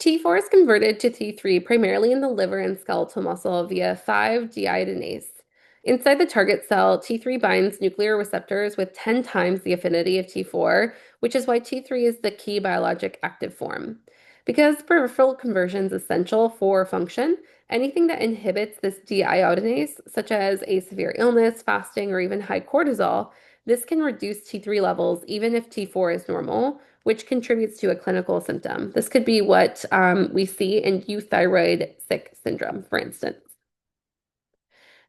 T4 is converted to T3 primarily in the liver and skeletal muscle via 5-deiodinase. Inside the target cell, T3 binds nuclear receptors with 10 times the affinity of T4, which is why T3 is the key biologic active form. Because peripheral conversion is essential for function, anything that inhibits this deiodinase, such as a severe illness, fasting, or even high cortisol, this can reduce T3 levels even if T4 is normal, which contributes to a clinical symptom. This could be what we see in euthyroid sick syndrome, for instance.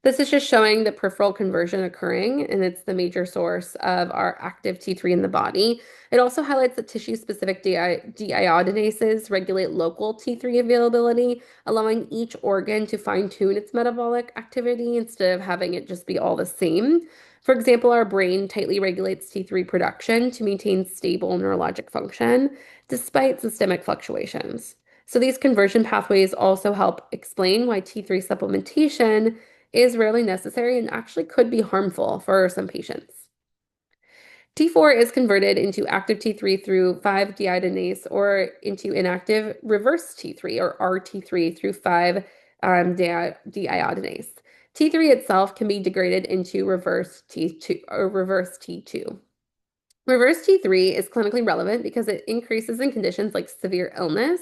This is just showing the peripheral conversion occurring, and it's the major source of our active T3 in the body. It also highlights that tissue-specific deiodinases regulate local T3 availability, allowing each organ to fine-tune its metabolic activity instead of having it just be all the same. For example, our brain tightly regulates T3 production to maintain stable neurologic function, despite systemic fluctuations. So these conversion pathways also help explain why T3 supplementation is rarely necessary and actually could be harmful for some patients. T4 is converted into active T3 through 5-deiodinase or into inactive reverse T3 or RT3 through 5-deiodinase. T3 itself can be degraded into reverse T2 or reverse T2. Reverse T3 is clinically relevant because it increases in conditions like severe illness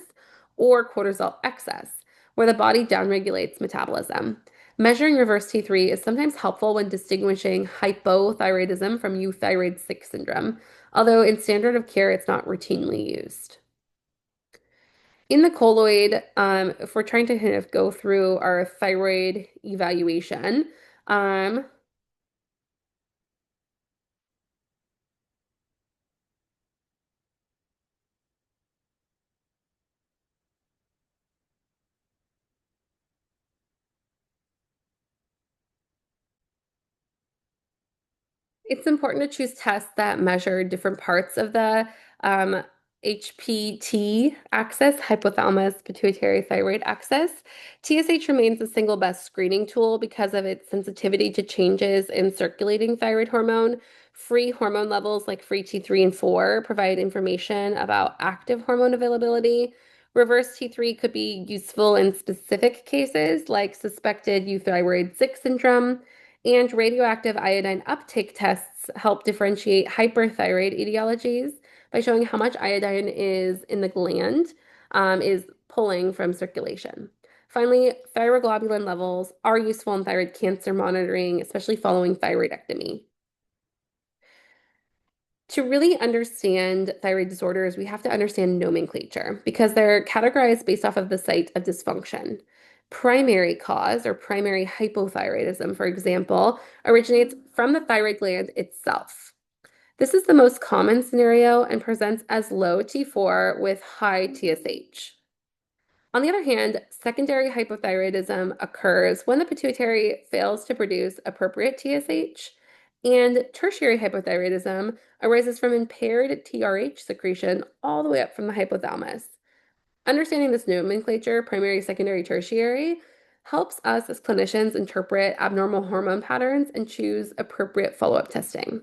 or cortisol excess, where the body downregulates metabolism. Measuring reverse T3 is sometimes helpful when distinguishing hypothyroidism from euthyroid sick syndrome, although in standard of care, it's not routinely used. In the colloid, if we're trying to kind of go through our thyroid evaluation, um, it's important to choose tests that measure different parts of the um, HPT axis, hypothalamus pituitary thyroid axis. TSH remains the single best screening tool because of its sensitivity to changes in circulating thyroid hormone. Free hormone levels like free T3 and 4 provide information about active hormone availability. Reverse T3 could be useful in specific cases like suspected euthyroid sick syndrome, and radioactive iodine uptake tests help differentiate hyperthyroid etiologies by showing how much iodine is in the gland is pulling from circulation. Finally, thyroglobulin levels are useful in thyroid cancer monitoring, especially following thyroidectomy. To really understand thyroid disorders, we have to understand nomenclature because they're categorized based off of the site of dysfunction. Primary cause or primary hypothyroidism, for example, originates from the thyroid gland itself. This is the most common scenario and presents as low T4 with high TSH. On the other hand, secondary hypothyroidism occurs when the pituitary fails to produce appropriate TSH, and tertiary hypothyroidism arises from impaired TRH secretion all the way up from the hypothalamus. Understanding this nomenclature, primary, secondary, tertiary, helps us as clinicians interpret abnormal hormone patterns and choose appropriate follow-up testing.